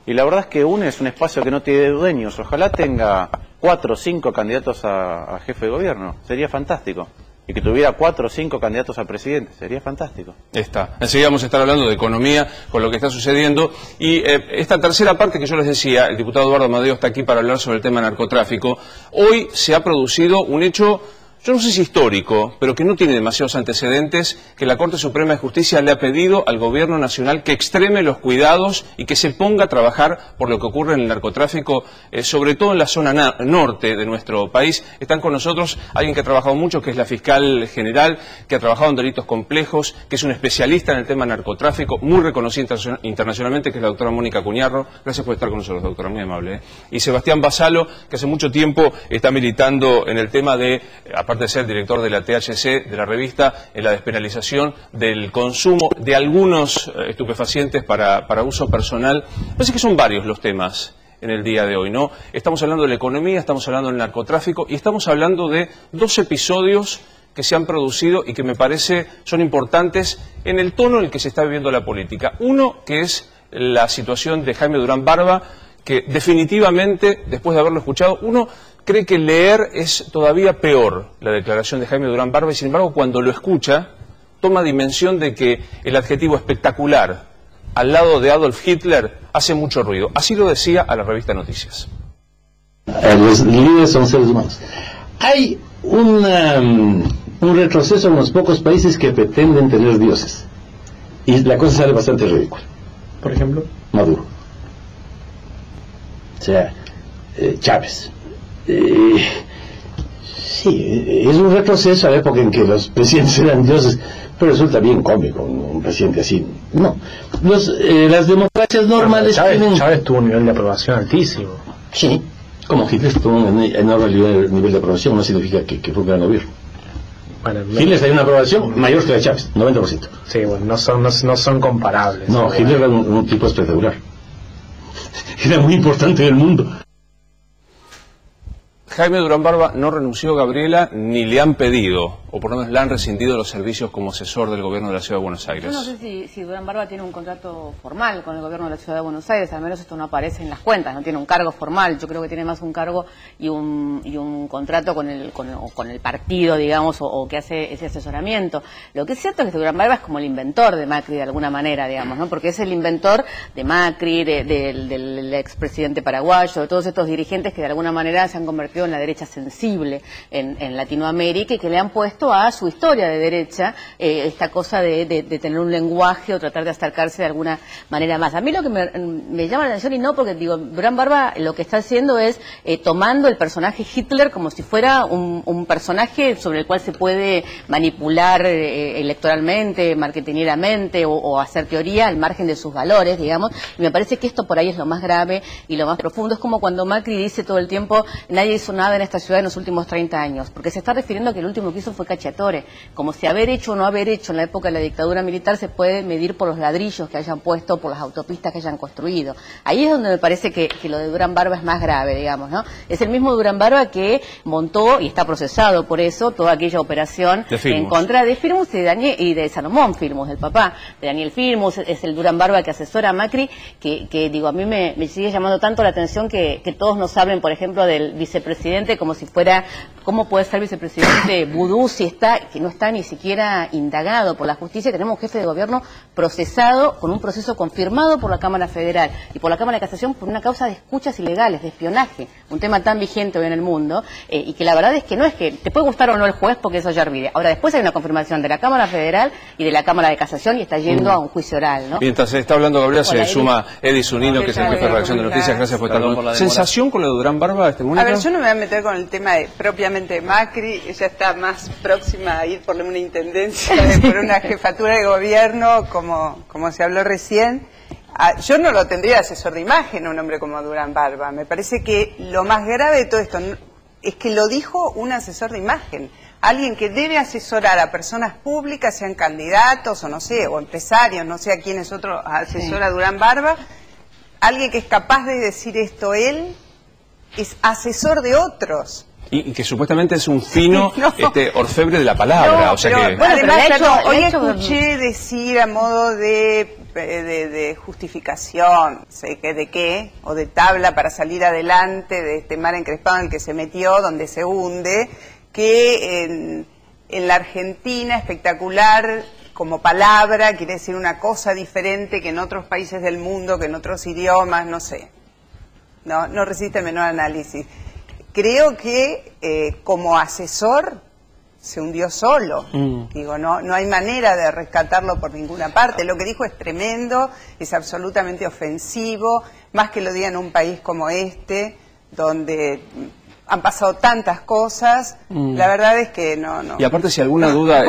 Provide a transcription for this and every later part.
Y la verdad es que UNE es un espacio que no tiene dueños. Ojalá tenga 4 o 5 candidatos a jefe de gobierno. Sería fantástico. Y que tuviera 4 o 5 candidatos a presidente. Sería fantástico. Está. Enseguida vamos a estar hablando de economía con lo que está sucediendo. Y esta tercera parte que yo les decía, el diputado Eduardo Amadeo está aquí para hablar sobre el tema narcotráfico. Hoy se ha producido un hecho, yo no sé si histórico, pero que no tiene demasiados antecedentes, que la Corte Suprema de Justicia le ha pedido al Gobierno Nacional que extreme los cuidados y que se ponga a trabajar por lo que ocurre en el narcotráfico, sobre todo en la zona norte de nuestro país. Están con nosotros alguien que ha trabajado mucho, que es la fiscal general, que ha trabajado en delitos complejos, que es un especialista en el tema narcotráfico, muy reconocida internacionalmente, que es la doctora Mónica Cuñarro. Gracias por estar con nosotros, doctora, muy amable. Y Sebastián Basalo, que hace mucho tiempo está militando en el tema de, aparte de ser director de la THC, de la revista, en la despenalización del consumo de algunos estupefacientes para uso personal. Parece que son varios los temas en el día de hoy, ¿no? Estamos hablando de la economía, estamos hablando del narcotráfico y estamos hablando de 2 episodios que se han producido y que me parece son importantes en el tono en el que se está viviendo la política. Uno, que es la situación de Jaime Durán Barba, que definitivamente, después de haberlo escuchado, uno cree que leer es todavía peor la declaración de Jaime Durán Barba y, sin embargo, cuando lo escucha, toma dimensión de que el adjetivo espectacular al lado de Adolf Hitler hace mucho ruido. Así lo decía a la revista Noticias. Los líderes son seres humanos. Hay un retroceso en los pocos países que pretenden tener dioses. Y la cosa sale bastante ridícula. Por ejemplo, Maduro. O sea, Chávez. Sí, es un retroceso a la época en que los presidentes eran dioses, pero resulta bien cómico un presidente así. No, las democracias normales Chávez tuvo un nivel de aprobación altísimo. Sí, como Hitler tuvo un enorme nivel de aprobación, no significa que fue un gran gobierno. Bueno, Hitler tenía una aprobación mayor que la de Chávez, 90%. Sí, bueno, no son comparables. No, Hitler era un tipo espectacular. Era muy importante en el mundo. Jaime Durán Barba no renunció, Gabriela, ni le han pedido, o por lo menos le han rescindido los servicios como asesor del gobierno de la Ciudad de Buenos Aires. Yo no sé si Durán Barba tiene un contrato formal con el gobierno de la Ciudad de Buenos Aires, al menos esto no aparece en las cuentas, no tiene un cargo formal, yo creo que tiene más un cargo y un contrato con el partido, digamos, o que hace ese asesoramiento. Lo que es cierto es que Durán Barba es como el inventor de Macri de alguna manera, digamos, ¿no? Porque es el inventor de Macri, del expresidente paraguayo, de todos estos dirigentes que de alguna manera se han convertido en la derecha sensible en Latinoamérica y que le han puesto a su historia de derecha esta cosa de tener un lenguaje o tratar de acercarse de alguna manera más. A mí lo que me llama la atención, y no porque digo, Durán Barba lo que está haciendo es tomando el personaje Hitler como si fuera un personaje sobre el cual se puede manipular electoralmente, marketingeramente o hacer teoría al margen de sus valores, digamos, y me parece que esto por ahí es lo más grave y lo más profundo. Es como cuando Macri dice todo el tiempo, nadie hizo nada en esta ciudad en los últimos 30 años, porque se está refiriendo a que el último que hizo fue Cacciatore, como si haber hecho o no haber hecho en la época de la dictadura militar se puede medir por los ladrillos que hayan puesto, por las autopistas que hayan construido. Ahí es donde me parece que lo de Durán Barba es más grave, digamos, ¿no? Es el mismo Durán Barba que montó, y está procesado por eso, toda aquella operación en contra de Firmus y de Salomón Firmus, del papá de Daniel Firmus. Es el Durán Barba que asesora a Macri, que digo, a mí me sigue llamando tanto la atención que todos nos hablen, por ejemplo, del vicepresidente como si fuera, ¿cómo puede ser vicepresidente vudú si que no está ni siquiera indagado por la justicia? Tenemos un jefe de gobierno procesado con un proceso confirmado por la Cámara Federal y por la Cámara de Casación por una causa de escuchas ilegales, de espionaje, un tema tan vigente hoy en el mundo, y que la verdad es que no es que te puede gustar o no el juez porque eso ya olvide. Ahora después hay una confirmación de la Cámara Federal y de la Cámara de Casación y está yendo a un juicio oral, ¿no? Mientras está hablando Gabriela, se suma Eddie Zunino, que es el jefe de redacción de Noticias. Gracias por estar con nosotros. ¿Sensación con lo de Durán Barba, Mónica? A ver, yo no me voy a meter con el tema propiamente de Macri, ella está más próxima a ir por una intendencia, por una jefatura de gobierno, como se habló recién. Yo no lo tendría de asesor de imagen un hombre como Durán Barba. Me parece que lo más grave de todo esto es que lo dijo un asesor de imagen. Alguien que debe asesorar a personas públicas, sean candidatos o no sé, o empresarios, no sé a quién es otro asesor a Durán Barba. Alguien que es capaz de decir esto él, es asesor de otros. Y que supuestamente es un fino orfebre de la palabra. No, o sea pero, que... bueno, además, hoy escuché decir a modo de de justificación, sé que de qué, o de tabla para salir adelante de este mar encrespado en el que se metió, donde se hunde, que en la Argentina espectacular como palabra quiere decir una cosa diferente que en otros países del mundo, que en otros idiomas, no sé. No resiste menor análisis. Creo que como asesor se hundió solo. Digo, no hay manera de rescatarlo por ninguna parte. Lo que dijo es tremendo, es absolutamente ofensivo, más que lo diga en un país como este, donde han pasado tantas cosas. La verdad es que no. Y aparte, si alguna duda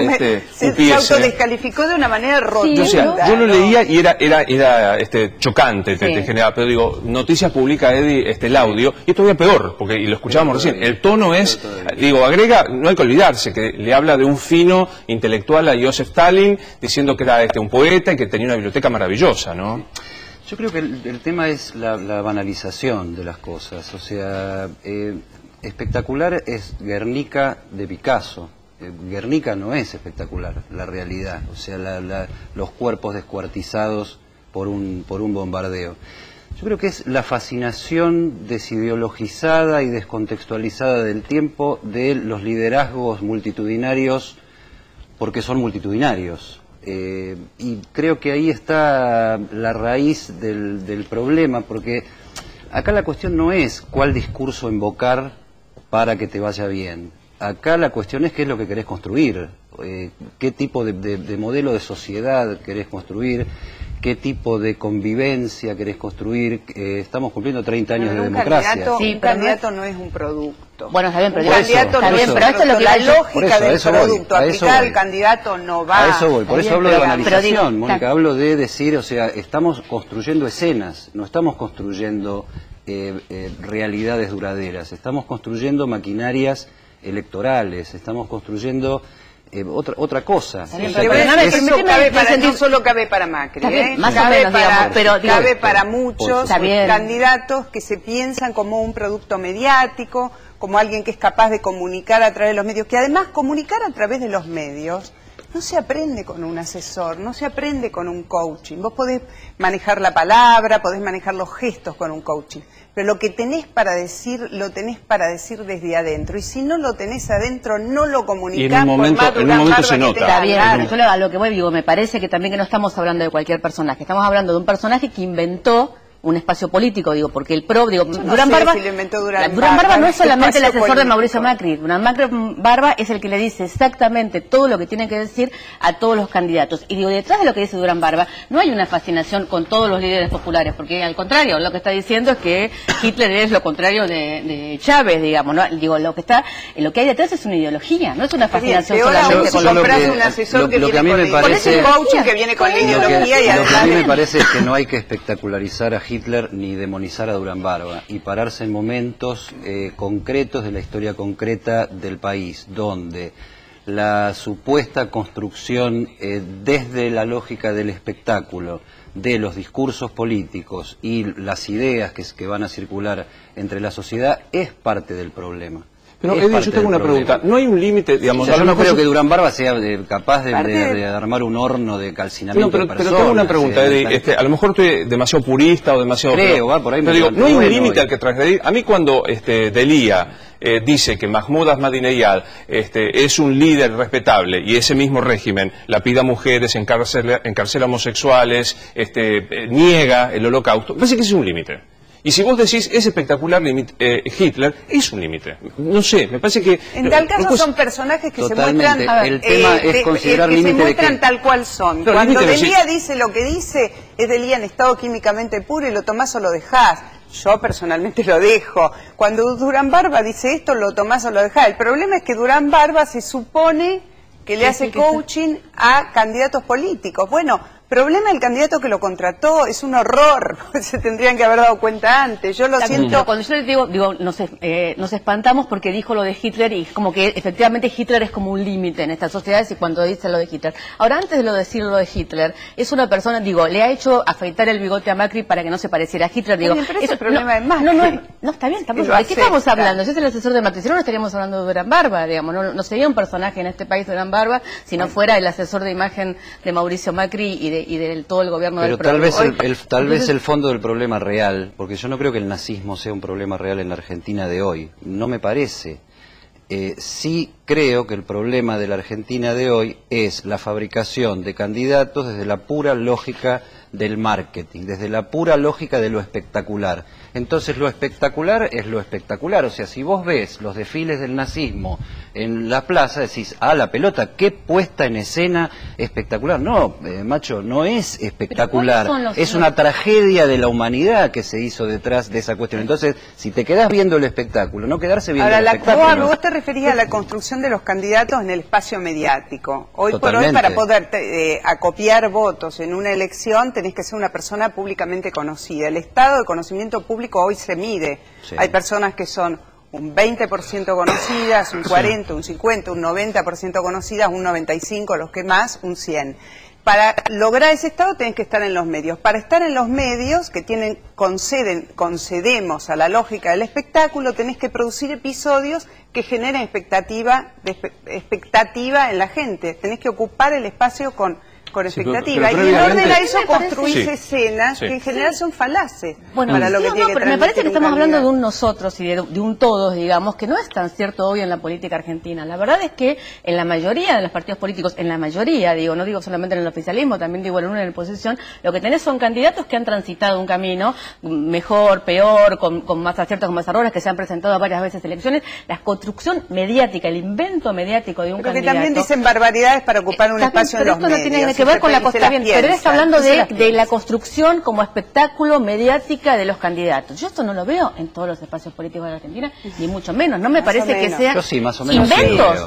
se autodescalificó de una manera rotunda. Sí, yo lo leía y era chocante, te generaba, pero digo, Noticias publica, Eddie, el audio, y es todavía peor, porque y lo escuchábamos recién, el tono es, digo, agrega, no hay que olvidarse, que le habla de un fino intelectual a Joseph Stalin, diciendo que era un poeta y que tenía una biblioteca maravillosa, ¿no? Yo creo que el tema es la banalización de las cosas, o sea, espectacular es Guernica de Picasso. Guernica no es espectacular, la realidad, o sea, los cuerpos descuartizados por un bombardeo. Yo creo que es la fascinación desideologizada y descontextualizada del tiempo de los liderazgos multitudinarios, porque son multitudinarios. Y creo que ahí está la raíz del problema, porque acá la cuestión no es cuál discurso invocar para que te vaya bien. Acá la cuestión es qué es lo que querés construir, qué tipo de modelo de sociedad querés construir, qué tipo de convivencia querés construir. Estamos cumpliendo 30 años de democracia. Un candidato no es un producto. Bueno, está bien, pero pero esto es lo que la lógica del producto aplicada al candidato no va. A eso voy, por eso hablo de banalización, Mónica, hablo de decir, o sea, estamos construyendo escenas, no estamos construyendo realidades duraderas, estamos construyendo maquinarias electorales, estamos construyendo otra cosa. No solo cabe para Macri, cabe para muchos candidatos que se piensan como un producto mediático, como alguien que es capaz de comunicar a través de los medios, que además comunicar a través de los medios no se aprende con un asesor, no se aprende con un coaching. Vos podés manejar la palabra, podés manejar los gestos con un coaching, pero lo que tenés para decir, lo tenés para decir desde adentro. Y si no lo tenés adentro, no lo comunicás. Y en un momento se nota. Está bien, yo a lo que voy, digo, me parece que también que no estamos hablando de cualquier personaje, estamos hablando de un personaje que inventó un espacio político, digo, porque el PRO, digo, Durán Barba no es solamente el asesor de Mauricio Macri. Durán Barba es el que le dice exactamente todo lo que tiene que decir a todos los candidatos. Y digo, detrás de lo que dice Durán Barba no hay una fascinación con todos los líderes populares, porque al contrario, lo que está diciendo es que Hitler es lo contrario de Chávez, digamos, ¿no? Digo, lo que hay detrás es una ideología, no es una fascinación solamente con un asesor que viene con la ideología y además. Lo que a mí me parece es que no hay que espectacularizar a Hitler ni demonizar a Durán Barba y pararse en momentos concretos de la historia concreta del país, donde la supuesta construcción desde la lógica del espectáculo, de los discursos políticos y las ideas que van a circular entre la sociedad es parte del problema. Pero, Eddie, yo tengo una pregunta. ¿No hay un límite, digamos? Yo no creo que Durán Barba sea capaz de armar un horno de calcinamiento de personas. Pero tengo una pregunta, Eddie. A lo mejor estoy demasiado purista o demasiado... va por ahí. Pero digo, ¿no hay un límite al que transgredir? A mí cuando Delia dice que Mahmoud Ahmadinejad es un líder respetable y ese mismo régimen lapida mujeres, encarcela homosexuales, niega el holocausto, me parece que ese es un límite. Y si vos decís, es espectacular Hitler, es un límite. No sé, me parece que... En tal caso son personajes que se muestran... El tema es considerar límite de qué. Se muestran tal cual son. Pero cuando Delia dice lo que dice, es Delia en estado químicamente puro y lo tomás o lo dejás. Yo personalmente lo dejo. Cuando Durán Barba dice esto, lo tomás o lo dejás. El problema es que Durán Barba se supone que le hace coaching a candidatos políticos. Bueno, problema del candidato que lo contrató, es un horror, se tendrían que haber dado cuenta antes. Yo lo siento. Cuando yo les digo nos espantamos porque dijo lo de Hitler y como que efectivamente Hitler es como un límite en estas sociedades y cuando dice lo de Hitler. Ahora, antes de decir lo de Hitler, es una persona, le ha hecho afeitar el bigote a Macri para que no se pareciera a Hitler. Digo, pero ese problema es más. No, está bien, tampoco. ¿De qué estamos hablando? Yo soy el asesor de Macri, si no estaríamos hablando de Durán Barba, digamos, no sería un personaje en este país Durán Barba, si no fuera el asesor de imagen de Mauricio Macri y de todo el gobierno Pero del PRO. tal vez el fondo del problema real, porque yo no creo que el nazismo sea un problema real en la Argentina de hoy, no me parece. Sí creo que el problema de la Argentina de hoy es la fabricación de candidatos desde la pura lógica del marketing, desde la pura lógica de lo espectacular. Entonces lo espectacular es lo espectacular, o sea, si vos ves los desfiles del nazismo en la plaza, decís, la pelota, qué puesta en escena espectacular. No, macho, no es espectacular, es una tragedia de la humanidad que se hizo detrás de esa cuestión. Entonces, si te quedás viendo el espectáculo, no quedarse viendo el espectáculo. Vos te referías a la construcción de los candidatos en el espacio mediático. Hoy Totalmente. por hoy, para poder acopiar votos en una elección, tenés que ser una persona públicamente conocida. El estado de conocimiento público hoy se mide. Sí. Hay personas que son un 20% conocidas, un 40%, un 50%, un 90% conocidas, un 95%, los que más, un 100%. Para lograr ese estado tenés que estar en los medios. Para estar en los medios, que concedemos a la lógica del espectáculo, tenés que producir episodios que generen expectativa en la gente. Tenés que ocupar el espacio con expectativa. pero y en orden a eso Sí. construís escenas que en general son falaces. Bueno, para lo que tiene que pero me parece que transmitir estamos un hablando de candidato. un nosotros y de un todos, digamos, que no es tan cierto hoy en la política argentina. La verdad es que en la mayoría de los partidos políticos, en la mayoría, digo, no digo solamente en el oficialismo, también digo en una en la oposición, lo que tenés son candidatos que han transitado un camino mejor, peor, con más aciertos, con más errores, que se han presentado varias veces elecciones. La construcción mediática, el invento mediático de un Pero que candidato. también dicen barbaridades para ocupar un espacio en pero los esto no medios. tiene que ver con la construcción. Pero él está hablando de la construcción construcción como espectáculo mediática de los candidatos. Yo esto no lo veo en todos los espacios políticos de la Argentina, ni mucho menos. No me Más parece o que menos. sea Yo sí, más o menos sí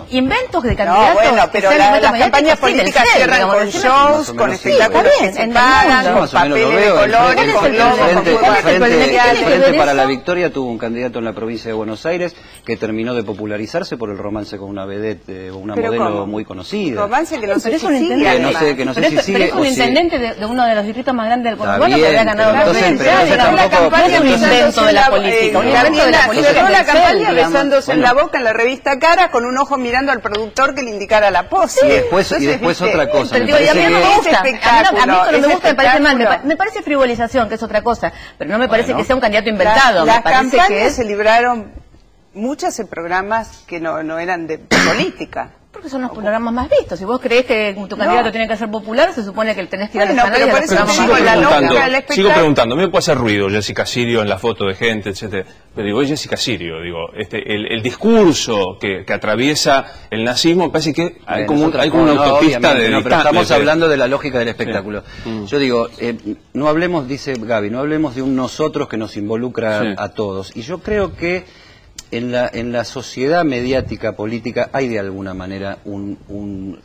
inventos de No, candidatos. bueno, que pero sean las inventos campañas mediáticos, políticas sí, del cierran cielo, con digamos, shows, con sí. espectáculos Está bien, que se en el paran, mundo. con Más o menos lo papeles de veo. colores, El con Frente- globos, con el fuegos Frente artificiales. para la Victoria tuvo un candidato en la provincia de Buenos Aires que terminó de popularizarse por el romance con una vedette o una ¿Pero modelo cómo? muy conocida. Romance que no sé Pero es si un sigue, intendente. no sé, que no sé Pero si es- sigue pero es un o si- intendente de uno de los distritos más grandes del Está conurbano que bien, había ganado pero entonces- veces. pero entonces Digamos, la tampoco- campaña es un invento de la política. Un invento de la política. cerró la del campaña CEL, digamos. besándose en Bueno. la boca en la revista Cara con un ojo mirando al productor que le indicara la pose. Y después Entonces, ¿viste? otra cosa. Pero me digo, y a mí parece no me que- gusta, es a mí esto no me espectáculo, gusta, me parece mal, espectáculo. me parece frivolización, que es otra cosa, pero no me parece Bueno. que sea un candidato inventado, Las me parece que campañas es... se libraron muchas en programas que no eran de política. Porque son los programas más vistos. Si vos creés que tu candidato tiene que ser popular, se supone que tenés que ir a los Bueno, canales pero y a por los eso programas sigo más la vistos. lógica del Sigo espectáculo. preguntando, a mí me puede hacer ruido Jessica Sirio en la foto de gente, etcétera, pero digo, es Jessica Sirio, digo, el discurso que atraviesa el nazismo, me parece que hay como una autopista obviamente, de no, pero estamos de- hablando de la lógica del espectáculo. Sí. Yo digo, no hablemos, dice Gaby, no hablemos de un nosotros que nos involucra Sí. a todos. Y yo creo que en la sociedad mediática política hay de alguna manera un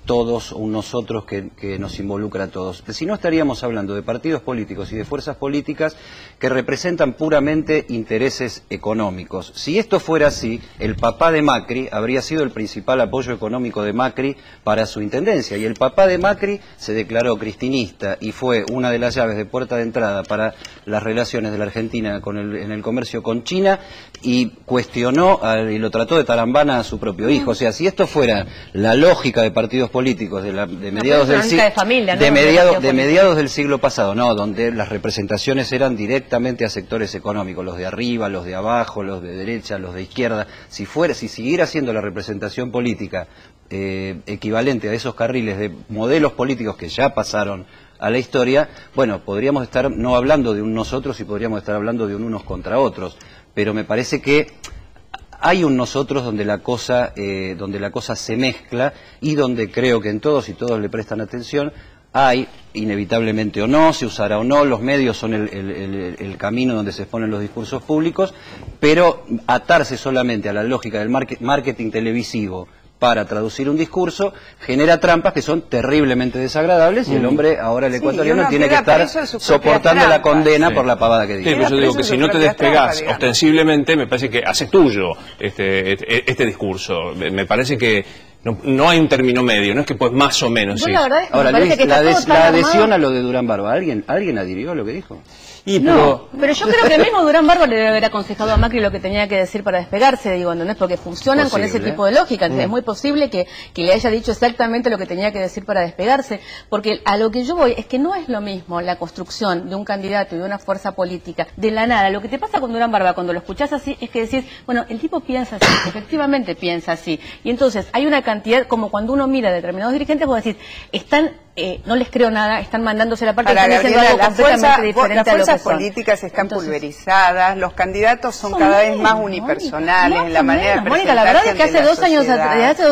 todos, un nosotros que nos involucra a todos. Si no, estaríamos hablando de partidos políticos y de fuerzas políticas que representan puramente intereses económicos. Si esto fuera así, el papá de Macri habría sido el principal apoyo económico de Macri para su intendencia, y el papá de Macri se declaró cristinista y fue una de las llaves de puerta de entrada para las relaciones de la Argentina en el comercio con China, y cuestionó y lo trató de tarambana a su propio hijo. O sea, si esto fuera la lógica de partidos políticos de mediados pero del es una lógica de familia, ¿no? de De partido político. mediados del siglo pasado, no, donde las representaciones eran directamente a sectores económicos, los de arriba, los de abajo, los de derecha, los de izquierda. Si siguiera siendo la representación política equivalente a esos carriles de modelos políticos que ya pasaron a la historia, bueno, podríamos estar no hablando de un nosotros y podríamos estar hablando de un unos contra otros, pero me parece que hay un nosotros donde la cosa se mezcla, y donde creo que en todos y todos le prestan atención. Hay, inevitablemente o no, se usará o no, los medios son el camino donde se exponen los discursos públicos, pero atarse solamente a la lógica del marketing televisivo para traducir un discurso genera trampas que son terriblemente desagradables, y el hombre, ahora el Sí, ecuatoriano, y uno tiene que queda estar preso de sus soportando propias la condena trampas. por la pavada que Sí, dice. pero yo digo que si no te propia trampa, despegás digamos. ostensiblemente, me parece que haces tuyo este discurso. Me parece que no hay un término medio, no es que pues más o menos. Yo sí. la verdad es que Ahora, me parece Luis, que está todo tan la adhesión armado. a lo de Durán Barba, ¿alguien adhirió a lo que dijo? Pero yo creo que el mismo Durán Barba le debe haber aconsejado a Macri lo que tenía que decir para despegarse, digo, ¿entendés? Porque funcionan con ese tipo de lógica. Es muy posible que le haya dicho exactamente lo que tenía que decir para despegarse, porque a lo que yo voy es que no es lo mismo la construcción de un candidato y de una fuerza política de la nada. Lo que te pasa con Durán Barba cuando lo escuchás así es que decís, bueno, el tipo piensa así, efectivamente piensa así. Y entonces hay una cantidad, como cuando uno mira a determinados dirigentes, vos decís, están... no les creo nada, están mandándose la parte, están haciendo algo completamente diferente a lo que son. Las fuerzas políticas están pulverizadas, los candidatos son cada vez más unipersonales en la manera de presentarse. Mónica, la verdad es que hace 2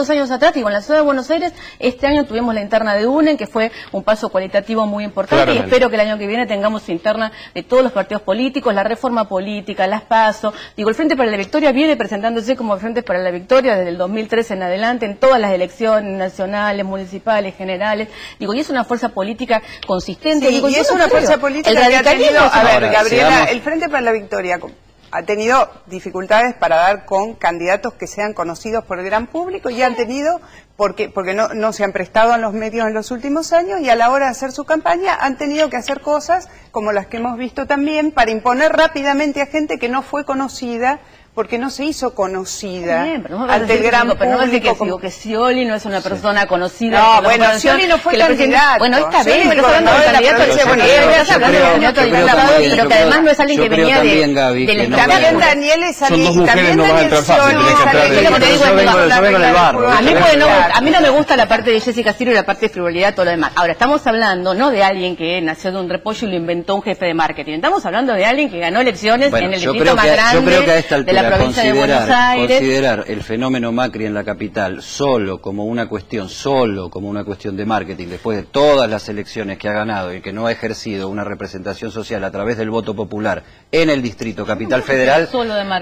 años atrás, digo, en la ciudad de Buenos Aires, este año tuvimos la interna de UNEN, que fue un paso cualitativo muy importante, y espero que el año que viene tengamos interna de todos los partidos políticos, la reforma política, las PASO. Digo, el Frente para la Victoria viene presentándose como Frente para la Victoria desde el 2013 en adelante, en todas las elecciones nacionales, municipales, generales. Digo, y es una fuerza política consistente. Sí, digo, y es una fuerza política que ha tenido, a ver, Gabriela, el Frente para la Victoria ha tenido dificultades para dar con candidatos que sean conocidos por el gran público y han tenido, porque no se han prestado a los medios en los últimos años y a la hora de hacer su campaña han tenido que hacer cosas como las que hemos visto también para imponer rápidamente a gente que no fue conocida, porque no se hizo conocida ante el gran público. Pero no me digo que Scioli no es una persona conocida. No, bueno, Scioli no fue candidato. Bueno, está bien, pero estamos hablando de candidato, pero que además no es alguien que venía del Estado. También Daniel es alguien, son dos mujeres, no van a entrar fácil, a mí no me gusta la parte de Jessica Siro y la parte de frivolidad, todo lo demás. Ahora, estamos hablando no de alguien que nació de un repollo y lo inventó un jefe de marketing. Estamos hablando de alguien que ganó elecciones en el distrito más grande de la provincia de Buenos Aires. Considerar el fenómeno Macri en la capital solo como una cuestión de marketing, después de todas las elecciones que ha ganado y que no ha ejercido una representación social a través del voto popular en el distrito capital federal,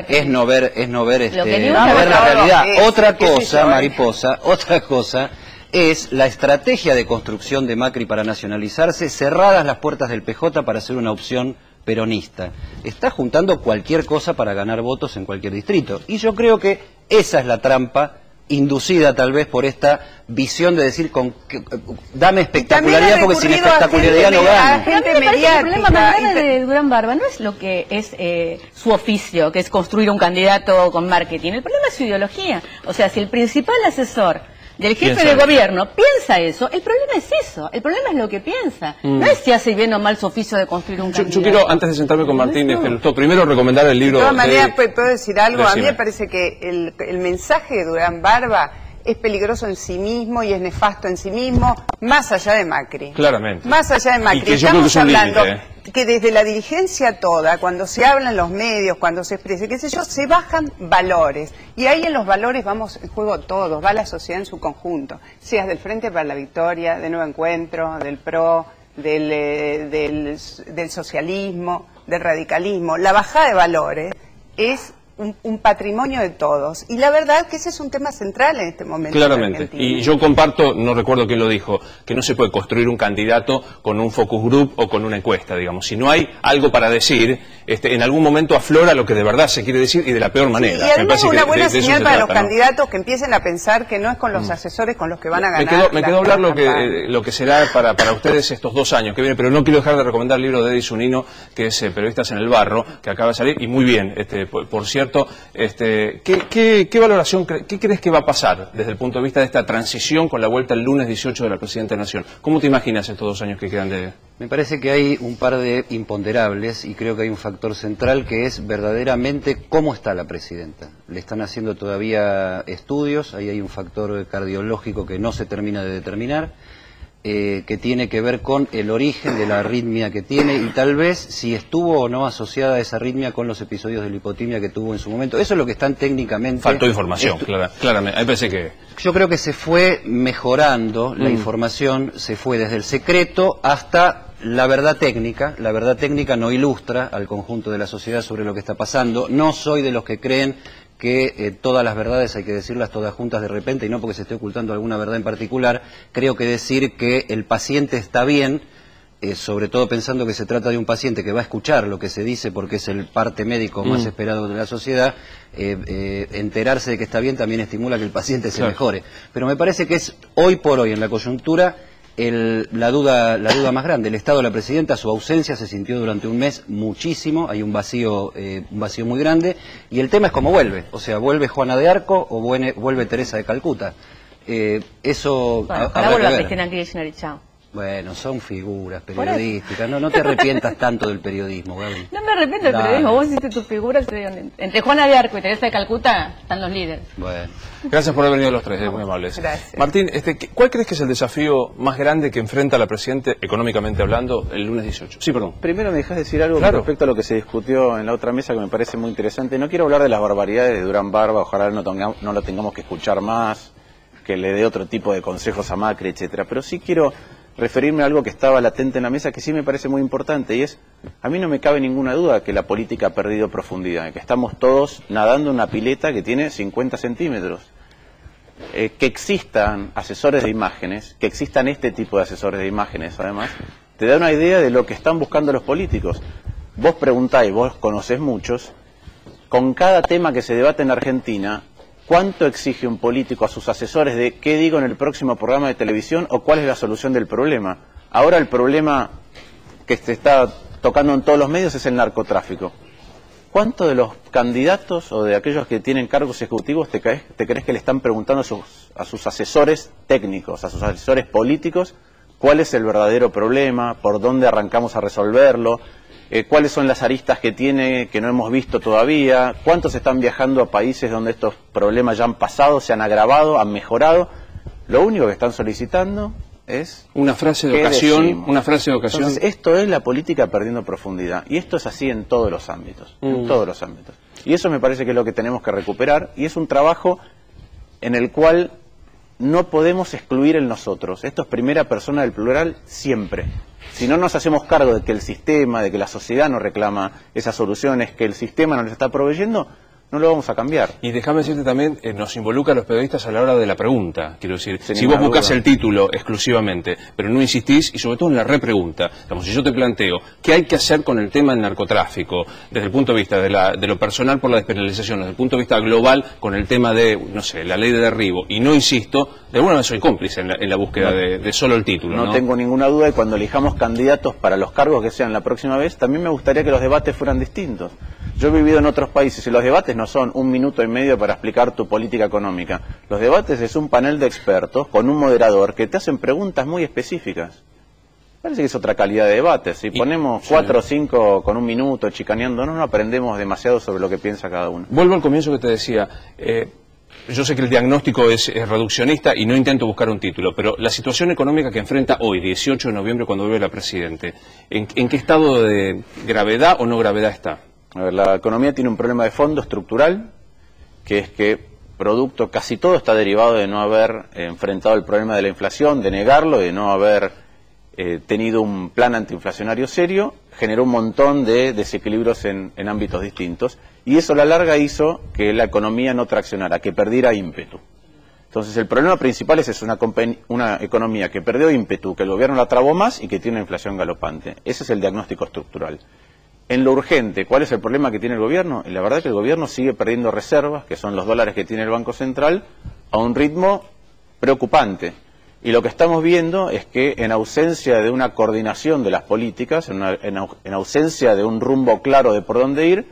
es no ver la realidad. Otra cosa, mariposa, otra cosa es la estrategia de construcción de Macri para nacionalizarse, cerradas las puertas del PJ para hacer una opción peronista. Está juntando cualquier cosa para ganar votos en cualquier distrito. Y yo creo que esa es la trampa inducida tal vez por esta visión de decir dame espectacularidad porque sin espectacularidad no gano. El problema más grande de Durán Barba no es lo que es su oficio, que es construir un candidato con marketing. El problema es su ideología. O sea, si el principal asesor del jefe de gobierno piensa eso, el problema es eso, el problema es lo que piensa, no es si hace bien o mal su oficio de construir un candidato. Yo quiero, antes de sentarme con Martín, primero recomendar el libro. De todas maneras, ¿puedo decir algo? A mí me parece que el mensaje de Durán Barba es peligroso en sí mismo y es nefasto en sí mismo, más allá de Macri. Claramente. Más allá de Macri. Y que yo creo que es un hablando límite, que desde la dirigencia toda, cuando se habla en los medios, cuando se expresa, qué sé yo, se bajan valores. Y ahí en los valores vamos en juego todos, va la sociedad en su conjunto. Seas del Frente para la Victoria, de Nuevo Encuentro, del PRO, del socialismo, del radicalismo. La bajada de valores es un patrimonio de todos. Y la verdad que ese es un tema central en este momento. Claramente. Y yo comparto, no recuerdo quién lo dijo, que no se puede construir un candidato con un focus group o con una encuesta, digamos. Si no hay algo para decir, en algún momento aflora lo que de verdad se quiere decir y de la peor manera. Y además es una buena señal para los candidatos que empiecen a pensar que no es con los asesores con los que van a ganar. Me quedó hablar lo que será para ustedes estos 2 años que vienen, pero no quiero dejar de recomendar el libro de Eddie Zunino, que es Periodistas en el Barro, que acaba de salir, y muy bien, por cierto. ¿Qué valoración, qué crees que va a pasar desde el punto de vista de esta transición con la vuelta el lunes 18 de la Presidenta de la Nación? ¿Cómo te imaginas estos 2 años que quedan de...? Me parece que hay un par de imponderables y creo que hay un factor central que es verdaderamente cómo está la Presidenta. Le están haciendo todavía estudios, ahí hay un factor cardiológico que no se termina de determinar. Que tiene que ver con el origen de la arritmia que tiene y tal vez si estuvo o no asociada a esa arritmia con los episodios de lipotimia que tuvo en su momento. Eso es lo que están técnicamente... Faltó información, claramente. Ahí parece que... Yo creo que se fue mejorando la información, se fue desde el secreto hasta la verdad técnica. La verdad técnica no ilustra al conjunto de la sociedad sobre lo que está pasando. No soy de los que creen que todas las verdades hay que decirlas todas juntas de repente y no porque se esté ocultando alguna verdad en particular. Creo que decir que el paciente está bien, sobre todo pensando que se trata de un paciente que va a escuchar lo que se dice porque es el parte médico más esperado de la sociedad, enterarse de que está bien también estimula que el paciente se mejore. Pero me parece que es hoy por hoy en la coyuntura la duda más grande. El estado de la presidenta, su ausencia se sintió durante un mes muchísimo, hay un vacío muy grande, y el tema es cómo vuelve. O sea, ¿vuelve Juana de Arco o vuelve Teresa de Calcuta? Eso Bueno, habrá ahora vuelve que a ver. Cristina Kirchner y chao. Bueno, son figuras periodísticas, no te arrepientas tanto del periodismo, Gaby. No me arrepiento del Dale. periodismo, vos hiciste tus figuras. Entre Juana de Arco y Teresa de Calcuta están los líderes. Bueno. Gracias por haber venido los tres, muy amables. Gracias. Martín, ¿cuál crees que es el desafío más grande que enfrenta la Presidenta, económicamente hablando, el lunes 18? Sí, perdón. Primero me dejas decir algo Claro. respecto a lo que se discutió en la otra mesa que me parece muy interesante. No quiero hablar de las barbaridades de Durán Barba, ojalá no lo tengamos que escuchar más, que le dé otro tipo de consejos a Macri, etcétera. Pero sí quiero referirme a algo que estaba latente en la mesa que sí me parece muy importante, y es, a mí no me cabe ninguna duda que la política ha perdido profundidad, que estamos todos nadando en una pileta que tiene 50 centímetros. Que existan asesores de imágenes, que existan este tipo de asesores de imágenes, además, te da una idea de lo que están buscando los políticos. Vos preguntáis, vos conocés muchos, con cada tema que se debate en Argentina, ¿cuánto exige un político a sus asesores de qué digo en el próximo programa de televisión o cuál es la solución del problema? Ahora el problema que se está tocando en todos los medios es el narcotráfico. ¿Cuánto de los candidatos o de aquellos que tienen cargos ejecutivos te crees que le están preguntando a sus asesores técnicos, a sus asesores políticos, cuál es el verdadero problema, por dónde arrancamos a resolverlo? ¿Cuáles son las aristas que tiene que no hemos visto todavía? ¿Cuántos están viajando a países donde estos problemas ya han pasado, se han agravado, han mejorado? Lo único que están solicitando es... Una frase de ¿qué ocasión, decimos? una frase de ocasión. Entonces, esto es la política perdiendo profundidad. Y esto es así en todos los ámbitos. En todos los ámbitos. Y eso me parece que es lo que tenemos que recuperar. Y es un trabajo en el cual no podemos excluir el nosotros. Esto es primera persona del plural siempre. Si no nos hacemos cargo de que el sistema, de que la sociedad nos reclama esas soluciones, que el sistema nos las está proveyendo, no lo vamos a cambiar. Y déjame decirte también, nos involucra a los periodistas a la hora de la pregunta. Quiero decir, Sin si vos ninguna buscas duda. el título exclusivamente, pero no insistís, y sobre todo en la repregunta, digamos, si yo te planteo, ¿qué hay que hacer con el tema del narcotráfico? Desde el punto de vista de lo personal por la despenalización, desde el punto de vista global con el tema de, no sé, la ley de derribo, y no insisto, de alguna vez soy cómplice en la búsqueda de solo el título, ¿no? No tengo ninguna duda, y cuando elijamos candidatos para los cargos que sean la próxima vez, también me gustaría que los debates fueran distintos. Yo he vivido en otros países y los debates no son 1 minuto y medio para explicar tu política económica. Los debates es un panel de expertos con un moderador que te hacen preguntas muy específicas. Parece que es otra calidad de debate. Si ponemos 4 o 5 con 1 minuto chicaneando, no aprendemos demasiado sobre lo que piensa cada uno. Vuelvo al comienzo que te decía, yo sé que el diagnóstico es reduccionista y no intento buscar un título, pero la situación económica que enfrenta hoy, 18 de noviembre, cuando vuelve la Presidente, ¿en qué estado de gravedad o no gravedad está? A ver, la economía tiene un problema de fondo estructural, que es que casi todo está derivado de no haber enfrentado el problema de la inflación, de negarlo, de no haber tenido un plan antiinflacionario serio, generó un montón de desequilibrios en ámbitos distintos, y eso a la larga hizo que la economía no traccionara, que perdiera ímpetu. Entonces el problema principal es una economía que perdió ímpetu, que el gobierno la trabó más y que tiene una inflación galopante. Ese es el diagnóstico estructural. En lo urgente, ¿cuál es el problema que tiene el gobierno? Y la verdad es que el gobierno sigue perdiendo reservas, que son los dólares que tiene el Banco Central, a un ritmo preocupante. Y lo que estamos viendo es que en ausencia de una coordinación de las políticas, en ausencia de un rumbo claro de por dónde ir,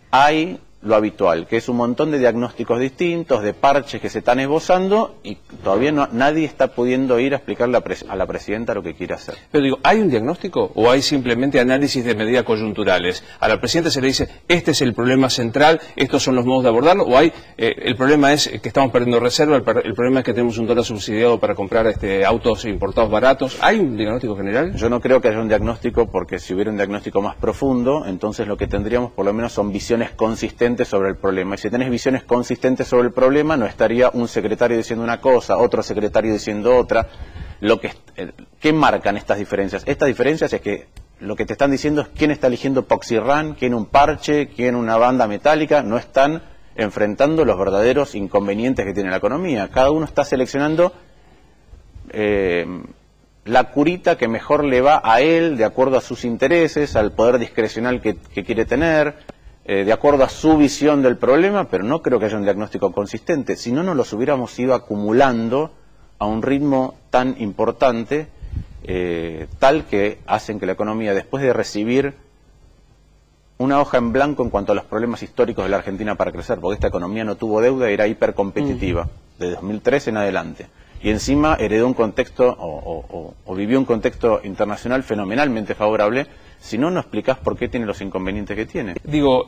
hay lo habitual, que es un montón de diagnósticos distintos, de parches que se están esbozando y todavía nadie está pudiendo ir a explicarle a la Presidenta lo que quiere hacer. Pero digo, ¿hay un diagnóstico o hay simplemente análisis de medidas coyunturales? A la Presidenta se le dice, este es el problema central, estos son los modos de abordarlo, o hay, el problema es que estamos perdiendo reserva, el problema es que tenemos un dólar subsidiado para comprar autos importados baratos. ¿Hay un diagnóstico general? Yo no creo que haya un diagnóstico, porque si hubiera un diagnóstico más profundo, entonces lo que tendríamos por lo menos son visiones consistentes sobre el problema. Y si tenés visiones consistentes sobre el problema, no estaría un secretario diciendo una cosa, otro secretario diciendo otra. ¿Qué marcan estas diferencias? Estas diferencias es que lo que te están diciendo es quién está eligiendo Poxirrán, quién un parche, quién una banda metálica. No están enfrentando los verdaderos inconvenientes que tiene la economía. Cada uno está seleccionando la curita que mejor le va a él, de acuerdo a sus intereses, al poder discrecional que quiere tener, de acuerdo a su visión del problema, pero no creo que haya un diagnóstico consistente. Si no, nos los hubiéramos ido acumulando a un ritmo tan importante, tal que hacen que la economía, después de recibir una hoja en blanco en cuanto a los problemas históricos de la Argentina para crecer, porque esta economía no tuvo deuda y era hipercompetitiva, de 2003 en adelante. Y encima heredó un contexto, o vivió un contexto internacional fenomenalmente favorable. Si no, no explicás por qué tiene los inconvenientes que tiene. Digo,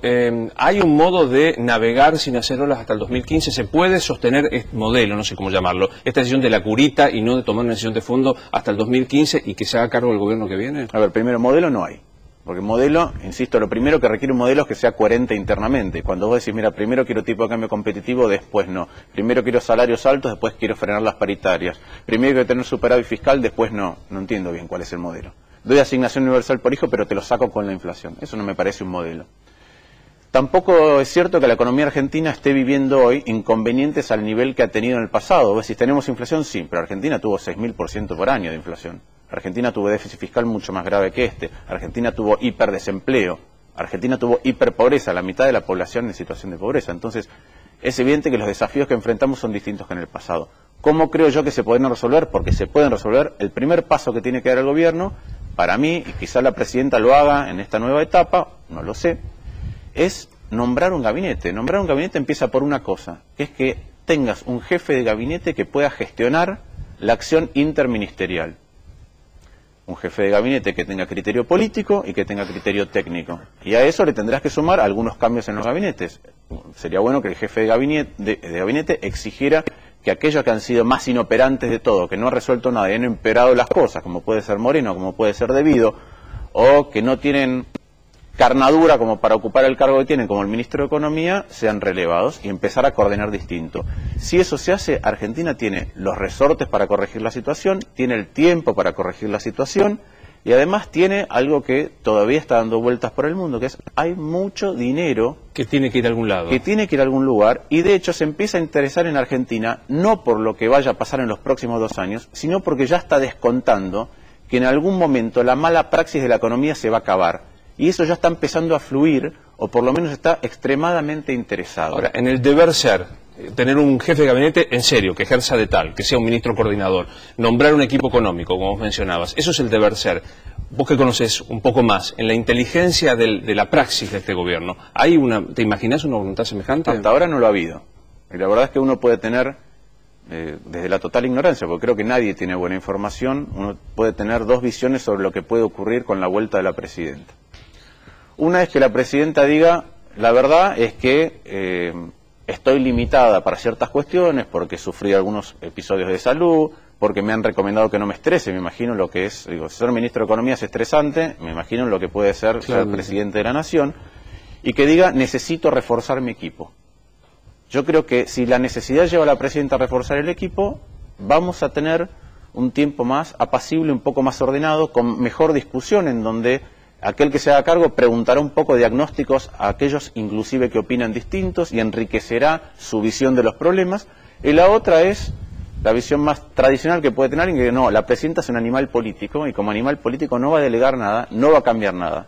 ¿hay un modo de navegar sin hacer olas hasta el 2015? ¿Se puede sostener este modelo, no sé cómo llamarlo, esta decisión de la curita y no de tomar una decisión de fondo hasta el 2015 y que se haga cargo el gobierno que viene? A ver, primero, modelo no hay. Porque modelo, insisto, lo primero que requiere un modelo es que sea coherente internamente. Cuando vos decís, mira, primero quiero tipo de cambio competitivo, después no. Primero quiero salarios altos, después quiero frenar las paritarias. Primero quiero tener superávit fiscal, después no. No entiendo bien cuál es el modelo. Doy asignación universal por hijo, pero te lo saco con la inflación. Eso no me parece un modelo. Tampoco es cierto que la economía argentina esté viviendo hoy inconvenientes al nivel que ha tenido en el pasado. Vos decís, ¿tenemos inflación? Sí, pero Argentina tuvo 6.000% por año de inflación. Argentina tuvo déficit fiscal mucho más grave que este. Argentina tuvo hiperdesempleo. Argentina tuvo hiperpobreza, la mitad de la población en situación de pobreza. Entonces, es evidente que los desafíos que enfrentamos son distintos que en el pasado. ¿Cómo creo yo que se pueden resolver? Porque se pueden resolver. El primer paso que tiene que dar el gobierno, para mí, y quizá la presidenta lo haga en esta nueva etapa, no lo sé, es nombrar un gabinete. Nombrar un gabinete empieza por una cosa, que es que tengas un jefe de gabinete que pueda gestionar la acción interministerial. Un jefe de gabinete que tenga criterio político y que tenga criterio técnico. Y a eso le tendrás que sumar algunos cambios en los gabinetes. Sería bueno que el jefe de gabinete exigiera que aquellos que han sido más inoperantes de todo, que no han resuelto nada y han empeorado las cosas, como puede ser Moreno, como puede ser Devido, o que no tienen carnadura como para ocupar el cargo que tienen, como el ministro de Economía, sean relevados y empezar a coordinar distinto. Si eso se hace, Argentina tiene los resortes para corregir la situación, tiene el tiempo para corregir la situación y además tiene algo que todavía está dando vueltas por el mundo, que es hay mucho dinero que tiene que ir a algún lado. Que tiene que ir a algún lugar y de hecho se empieza a interesar en Argentina no por lo que vaya a pasar en los próximos 2 años, sino porque ya está descontando que en algún momento la mala praxis de la economía se va a acabar. Y eso ya está empezando a fluir, o por lo menos está extremadamente interesado. Ahora, en el deber ser, tener un jefe de gabinete en serio, que ejerza de tal, que sea un ministro coordinador, nombrar un equipo económico, como vos mencionabas, eso es el deber ser. Vos que conoces un poco más, en la inteligencia de la praxis de este gobierno, ¿te imaginás una voluntad semejante? Hasta ahora no lo ha habido. Y la verdad es que uno puede tener, desde la total ignorancia, porque creo que nadie tiene buena información, uno puede tener 2 visiones sobre lo que puede ocurrir con la vuelta de la presidenta. Una es que la presidenta diga, la verdad es que estoy limitada para ciertas cuestiones, porque sufrí algunos episodios de salud, porque me han recomendado que no me estrese, me imagino lo que es, digo, ser ministro de Economía es estresante, me imagino lo que puede ser ser presidente de la Nación, y que diga, necesito reforzar mi equipo. Yo creo que si la necesidad lleva a la presidenta a reforzar el equipo, vamos a tener un tiempo más apacible, un poco más ordenado, con mejor discusión, en donde aquel que se haga cargo preguntará un poco de diagnósticos a aquellos inclusive que opinan distintos y enriquecerá su visión de los problemas. Y la otra es la visión más tradicional que puede tener alguien, que no, la presidenta es un animal político y como animal político no va a delegar nada, no va a cambiar nada.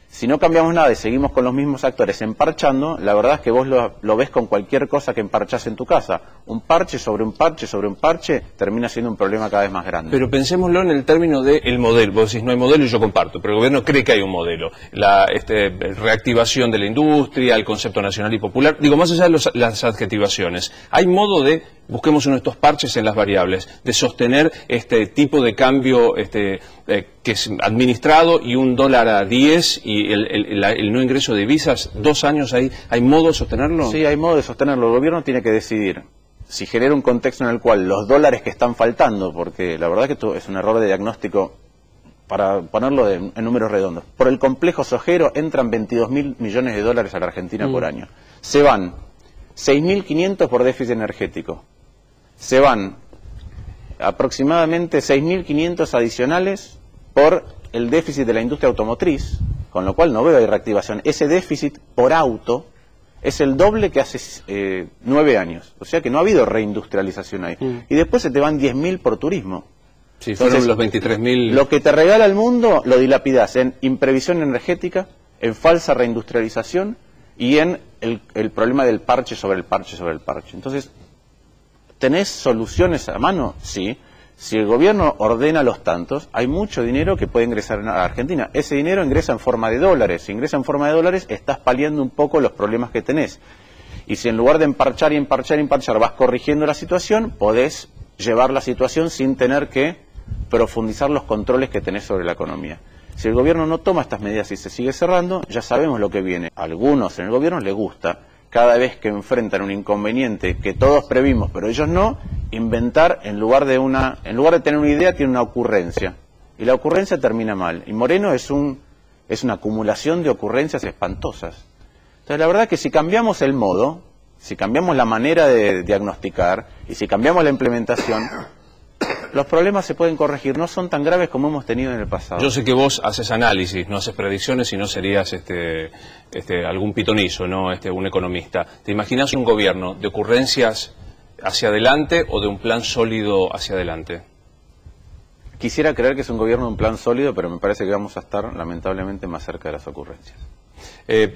Si no cambiamos nada y seguimos con los mismos actores emparchando, la verdad es que vos lo ves con cualquier cosa que emparchás en tu casa. Un parche sobre un parche sobre un parche termina siendo un problema cada vez más grande. Pero pensémoslo en el término del modelo. Vos decís, no hay modelo y yo comparto, pero el gobierno cree que hay un modelo. La reactivación de la industria, el concepto nacional y popular. Digo, más allá de las adjetivaciones, ¿hay modo de, busquemos uno de estos parches en las variables, de sostener este tipo de cambio que es administrado y un dólar a 10 y el no ingreso de divisas, 2 años ahí, ¿hay modo de sostenerlo? Sí, hay modo de sostenerlo. El gobierno tiene que decidir si genera un contexto en el cual los dólares que están faltando, porque la verdad que esto es un error de diagnóstico, para ponerlo en números redondos, por el complejo sojero entran 22.000 millones de dólares a la Argentina por año. Se van 6.500 por déficit energético. Se van aproximadamente 6.500 adicionales por el déficit de la industria automotriz, con lo cual no veo ahí reactivación. Ese déficit por auto es el doble que hace 9 años. O sea que no ha habido reindustrialización ahí. Y después se te van 10.000 por turismo. Sí, fueron los 23.000. Lo que te regala el mundo lo dilapidas en imprevisión energética, en falsa reindustrialización y en el problema del parche sobre el parche sobre el parche. Entonces, ¿Tenés soluciones a mano? Sí. Si el gobierno ordena los tantos, hay mucho dinero que puede ingresar a Argentina. Ese dinero ingresa en forma de dólares. Si ingresa en forma de dólares, estás paliando un poco los problemas que tenés. Y si en lugar de emparchar y emparchar y emparchar vas corrigiendo la situación, podés llevar la situación sin tener que profundizar los controles que tenés sobre la economía. Si el gobierno no toma estas medidas y se sigue cerrando, ya sabemos lo que viene. A algunos en el gobierno les gusta, cada vez que enfrentan un inconveniente que todos previmos, pero ellos no, inventar, en lugar de tener una idea, tiene una ocurrencia. Y la ocurrencia termina mal. Y Moreno es una acumulación de ocurrencias espantosas. Entonces, la verdad que si cambiamos el modo, si cambiamos la manera de diagnosticar, y si cambiamos la implementación, los problemas se pueden corregir, no son tan graves como hemos tenido en el pasado. Yo sé que vos haces análisis, no haces predicciones y no serías algún pitonizo, ¿no? Un economista. ¿Te imaginas un gobierno de ocurrencias hacia adelante o de un plan sólido hacia adelante? Quisiera creer que es un gobierno de un plan sólido, pero me parece que vamos a estar lamentablemente más cerca de las ocurrencias.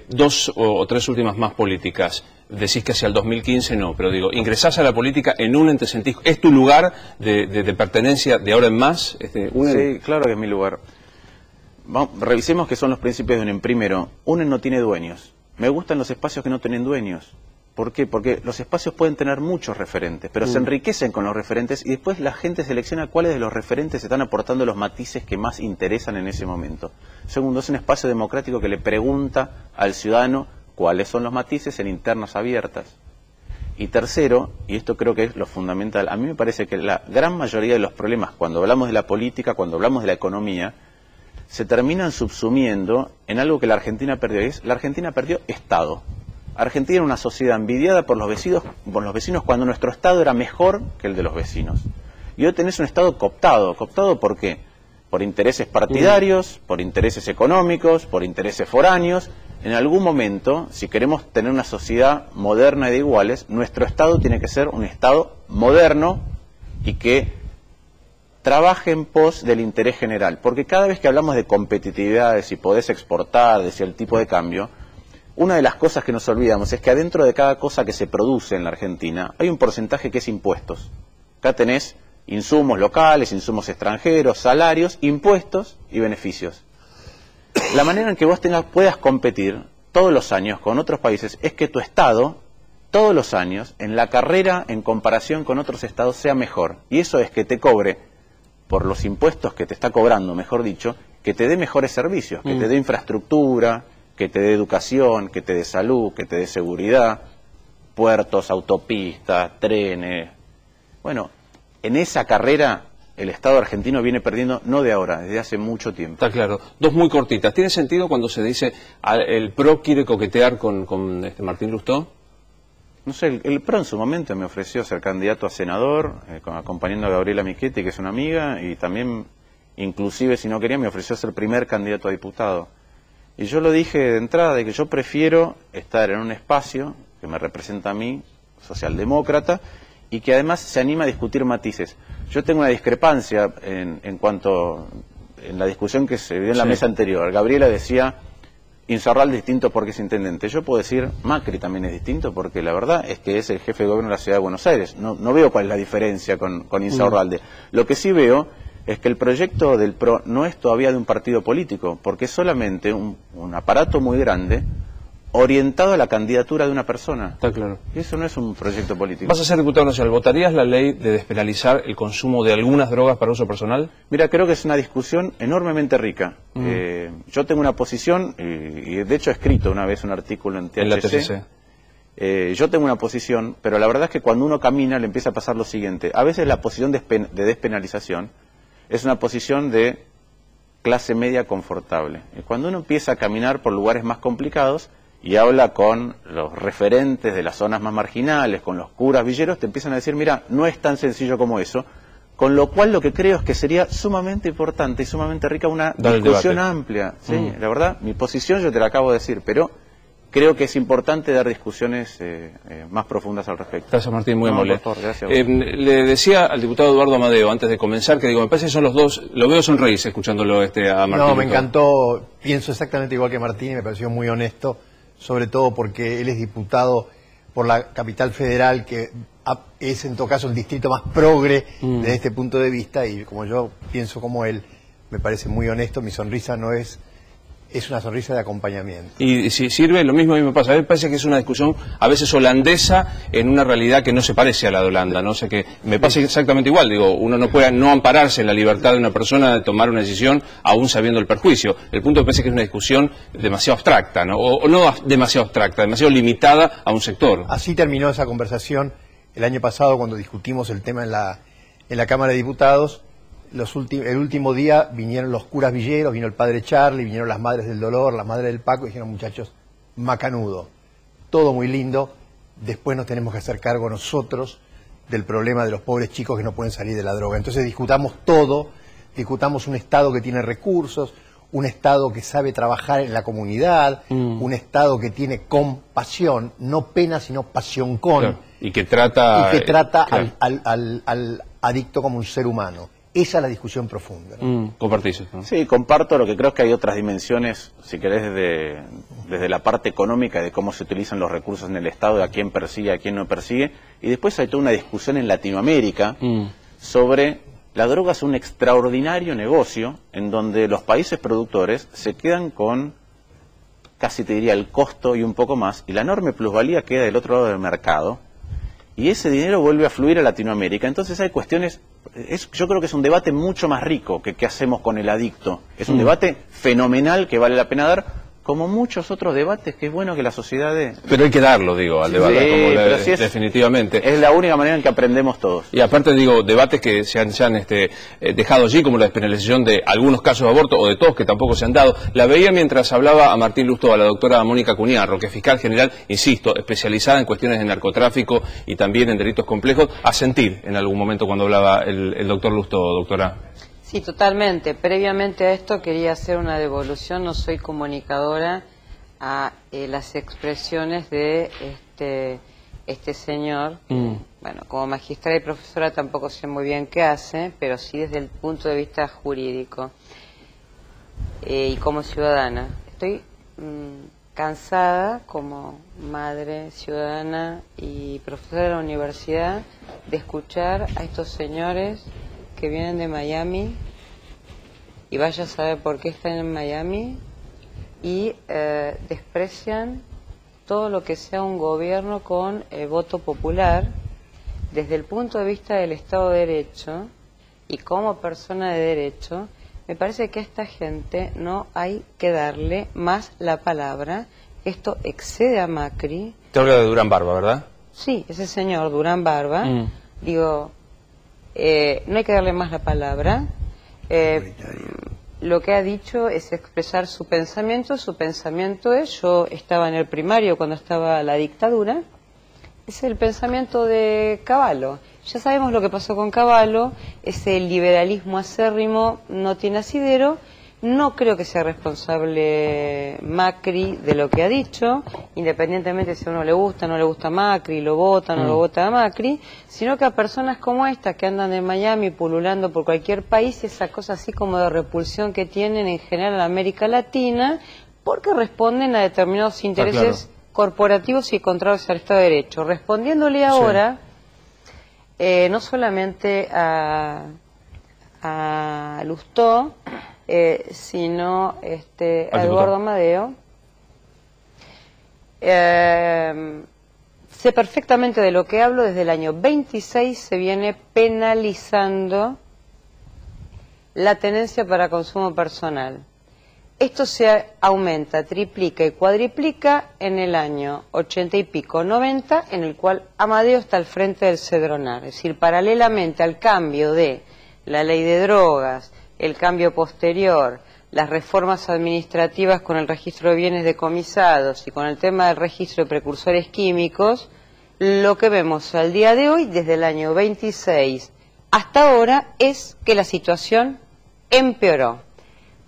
Dos o tres últimas más políticas. Decís que hacia el 2015 no, pero digo, ingresás a la política en un ente, sentís, ¿es tu lugar de pertenencia de ahora en más? Sí, claro que es mi lugar. Revisemos qué son los principios de UNEM. Primero, UNEM no tiene dueños. Me gustan los espacios que no tienen dueños. ¿Por qué? Porque los espacios pueden tener muchos referentes, pero se enriquecen con los referentes y después la gente selecciona cuáles de los referentes están aportando los matices que más interesan en ese momento. Segundo, es un espacio democrático que le pregunta al ciudadano cuáles son los matices en internas abiertas. Y tercero, y esto creo que es lo fundamental, a mí me parece que la gran mayoría de los problemas cuando hablamos de la política, cuando hablamos de la economía, se terminan subsumiendo en algo que la Argentina perdió, y es la Argentina perdió Estado. Argentina era una sociedad envidiada por los vecinos cuando nuestro Estado era mejor que el de los vecinos. Y hoy tenés un Estado cooptado. ¿Cooptado por qué? Por intereses partidarios, por intereses económicos, por intereses foráneos. En algún momento, si queremos tener una sociedad moderna y de iguales, nuestro Estado tiene que ser un Estado moderno y que trabaje en pos del interés general. Porque cada vez que hablamos de competitividad, de si podés exportar, de si el tipo de cambio, una de las cosas que nos olvidamos es que adentro de cada cosa que se produce en la Argentina hay un porcentaje que es impuestos. Acá tenés insumos locales, insumos extranjeros, salarios, impuestos y beneficios. La manera en que vos puedas competir todos los años con otros países es que tu Estado, todos los años, en la carrera en comparación con otros estados, sea mejor. Y eso es que te cobre, por los impuestos que te está cobrando, mejor dicho, que te dé mejores servicios, que te dé infraestructura, que te dé educación, que te dé salud, que te dé seguridad, puertos, autopistas, trenes. Bueno, en esa carrera el Estado argentino viene perdiendo, no de ahora, desde hace mucho tiempo. Está claro. Dos muy cortitas. ¿Tiene sentido cuando se dice el PRO quiere coquetear con Martín Lustó? No sé, el PRO en su momento me ofreció ser candidato a senador, acompañando a Gabriela Michetti, que es una amiga, y también, inclusive si no quería, me ofreció ser primer candidato a diputado. Y yo lo dije de entrada, de que yo prefiero estar en un espacio que me representa a mí, socialdemócrata, y que además se anima a discutir matices. Yo tengo una discrepancia en cuanto, en la discusión que se dio en la mesa anterior. Gabriela decía, Insaurralde es distinto porque es intendente. Yo puedo decir, Macri también es distinto porque la verdad es que es el jefe de gobierno de la Ciudad de Buenos Aires. No veo cuál es la diferencia con Insaurralde. Lo que sí veo es que el proyecto del PRO no es todavía de un partido político, porque es solamente un aparato muy grande orientado a la candidatura de una persona. Está claro. Y eso no es un proyecto político. ¿Vas a ser diputado nacional? ¿Votarías la ley de despenalizar el consumo de algunas drogas para uso personal? Mira, creo que es una discusión enormemente rica. Yo tengo una posición, y de hecho he escrito una vez un artículo en THC. En la THC. Yo tengo una posición, pero la verdad es que cuando uno camina le empieza a pasar lo siguiente. A veces la posición de despenalización es una posición de clase media confortable. Y cuando uno empieza a caminar por lugares más complicados y habla con los referentes de las zonas más marginales, con los curas villeros, te empiezan a decir, mira, no es tan sencillo como eso, con lo cual lo que creo es que sería sumamente importante y sumamente rica una discusión amplia. Sí, la verdad, mi posición yo te la acabo de decir, pero creo que es importante dar discusiones más profundas al respecto. Gracias, Martín, muy amable. Por favor, gracias. Le decía al diputado Eduardo Amadeo, antes de comenzar, que digo, me parece que son los dos, lo veo sonreírse escuchándolo a Martín. No, me encantó, pienso exactamente igual que Martín y me pareció muy honesto, sobre todo porque él es diputado por la capital federal, que es en todo caso el distrito más progre desde este punto de vista, y como yo pienso como él, me parece muy honesto, mi sonrisa no es una sonrisa de acompañamiento. Y si sirve, lo mismo a mí me pasa. A mí me parece que es una discusión a veces holandesa en una realidad que no se parece a la de Holanda, ¿no? O sea que me pasa exactamente igual. Digo, uno no puede no ampararse en la libertad de una persona de tomar una decisión aún sabiendo el perjuicio. El punto me parece que es una discusión demasiado abstracta, ¿no? O no demasiado abstracta, demasiado limitada a un sector. Así terminó esa conversación el año pasado cuando discutimos el tema en la Cámara de Diputados. El último día vinieron los curas villeros, vino el padre Charlie, vinieron las madres del dolor, las madres del Paco, y dijeron, muchachos, macanudo, todo muy lindo, después nos tenemos que hacer cargo nosotros del problema de los pobres chicos que no pueden salir de la droga. Entonces discutamos todo, discutamos un Estado que tiene recursos, un Estado que sabe trabajar en la comunidad, un Estado que tiene compasión, no pena sino pasión con, claro. y que trata claro. al adicto como un ser humano. Esa es la discusión profunda, ¿no? ¿Compartís esto? Sí, comparto. Lo que creo es que hay otras dimensiones, si querés, desde la parte económica, de cómo se utilizan los recursos en el Estado, de a quién persigue, a quién no persigue. Y después hay toda una discusión en Latinoamérica sobre la droga. Es un extraordinario negocio en donde los países productores se quedan con, casi te diría, el costo y un poco más, y la enorme plusvalía queda del otro lado del mercado, y ese dinero vuelve a fluir a Latinoamérica. Entonces hay cuestiones, yo creo que es un debate mucho más rico que qué hacemos con el adicto. Es un debate fenomenal que vale la pena dar, como muchos otros debates que es bueno que la sociedad dé. Pero hay que darlo, digo, al debate, sí, como pero sí definitivamente. Es la única manera en que aprendemos todos. Y aparte, digo, debates que se han dejado allí, como la despenalización de algunos casos de aborto, o de todos que tampoco se han dado. La veía mientras hablaba a Martín Lustó, a la doctora Mónica Cuniarro, que es fiscal general, insisto, especializada en cuestiones de narcotráfico y también en delitos complejos, a sentir en algún momento cuando hablaba el doctor Lustó, doctora. Sí, totalmente. Previamente a esto quería hacer una devolución, no soy comunicadora, a las expresiones de este señor. Bueno, como magistrada y profesora tampoco sé muy bien qué hace, pero sí desde el punto de vista jurídico y como ciudadana. Estoy cansada como madre, ciudadana y profesora de la universidad de escuchar a estos señores que vienen de Miami y vaya a saber por qué están en Miami y desprecian todo lo que sea un gobierno con voto popular desde el punto de vista del Estado de Derecho y como persona de derecho. Me parece que a esta gente no hay que darle más la palabra. Esto excede a Macri. Te habla de Durán Barba, ¿verdad? Sí, ese señor Durán Barba. Digo, no hay que darle más la palabra. Lo que ha dicho es expresar su pensamiento. Su pensamiento es, yo estaba en el primario cuando estaba la dictadura, es el pensamiento de Cavallo. Ya sabemos lo que pasó con Cavallo, ese liberalismo acérrimo no tiene asidero. No creo que sea responsable Macri de lo que ha dicho, independientemente si a uno le gusta, no le gusta Macri, lo vota, no lo vota a Macri, sino que a personas como estas que andan en Miami pululando por cualquier país, esa cosa así como de repulsión que tienen en general en América Latina, porque responden a determinados intereses corporativos y contrarios al Estado de Derecho. Respondiéndole ahora, no solamente a Lustó, sino a Eduardo Amadeo. Sé perfectamente de lo que hablo. Desde el año 26 se viene penalizando la tenencia para consumo personal. Esto se aumenta, triplica y cuadriplica en el año 80 y pico, 90, en el cual Amadeo está al frente del Cedronar. Es decir, paralelamente al cambio de la ley de drogas, el cambio posterior, las reformas administrativas con el registro de bienes decomisados y con el tema del registro de precursores químicos, lo que vemos al día de hoy, desde el año 26 hasta ahora, es que la situación empeoró.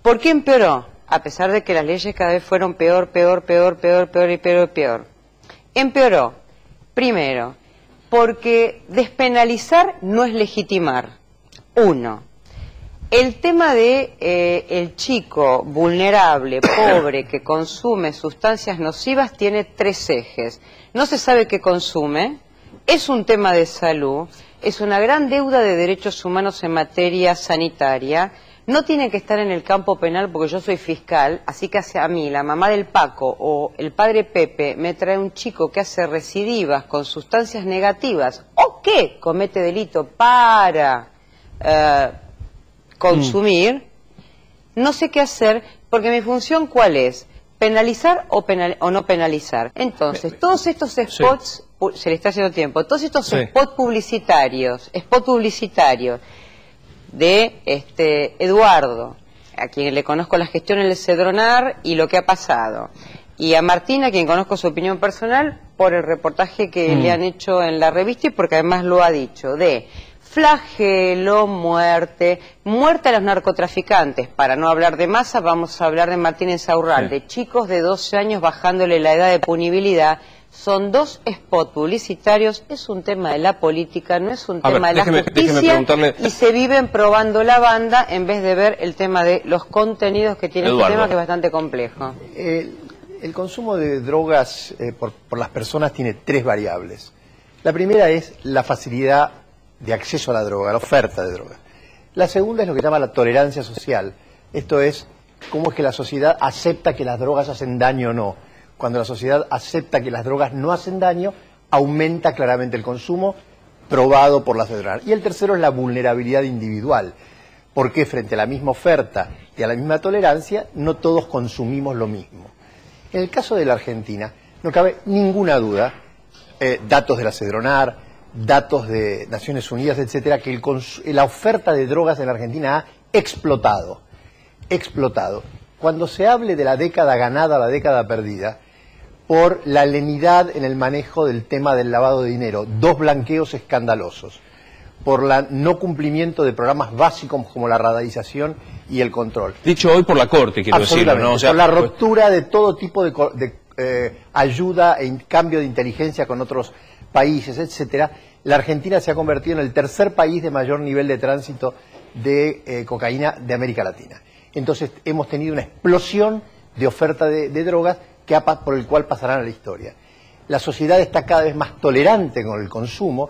¿Por qué empeoró? A pesar de que las leyes cada vez fueron peor y peor. Empeoró, primero, porque despenalizar no es legitimar. Uno. El tema de el chico vulnerable, pobre, que consume sustancias nocivas tiene 3 ejes. No se sabe qué consume, es un tema de salud, es una gran deuda de derechos humanos en materia sanitaria, no tiene que estar en el campo penal porque yo soy fiscal, así que a mí la mamá del Paco o el padre Pepe me trae un chico que hace recidivas con sustancias negativas o que comete delito para consumir, no sé qué hacer porque mi función ¿cuál es? ¿Penalizar o no penalizar? Entonces, todos estos spots, se le está haciendo tiempo, todos estos spots publicitarios de Eduardo, a quien le conozco la gestión en el Cedronar y lo que ha pasado, y a Martina, a quien conozco su opinión personal por el reportaje que le han hecho en la revista y porque además lo ha dicho, de flagelo, muerte a los narcotraficantes. Para no hablar de masa, vamos a hablar de Martín Saurral, de chicos de 12 años bajándole la edad de punibilidad. Son 2 spots publicitarios, es un tema de la política, no es un tema de la justicia, y se viven probando la banda en vez de ver el tema de los contenidos que tiene este tema, que es bastante complejo. El consumo de drogas por las personas tiene 3 variables. La primera es la facilidad de acceso a la droga, la oferta de droga. La segunda es lo que se llama la tolerancia social. Esto es, cómo es que la sociedad acepta que las drogas hacen daño o no. Cuando la sociedad acepta que las drogas no hacen daño, aumenta claramente el consumo, probado por la Cedronar. Y el tercero es la vulnerabilidad individual, porque frente a la misma oferta y a la misma tolerancia, no todos consumimos lo mismo. En el caso de la Argentina, no cabe ninguna duda, datos de la Cedronar, datos de Naciones Unidas, etcétera, que la oferta de drogas en la Argentina ha explotado. Cuando se hable de la década ganada, la década perdida, por la lenidad en el manejo del tema del lavado de dinero, 2 blanqueos escandalosos, por el no cumplimiento de programas básicos como la radarización y el control. Dicho hoy por la Corte, quiero decirlo, ¿no? O sea, por la ruptura de todo tipo de ayuda e cambio de inteligencia con otros países, etcétera, la Argentina se ha convertido en el 3er país de mayor nivel de tránsito de cocaína de América Latina. Entonces hemos tenido una explosión de oferta de drogas por el cual pasarán a la historia. La sociedad está cada vez más tolerante con el consumo.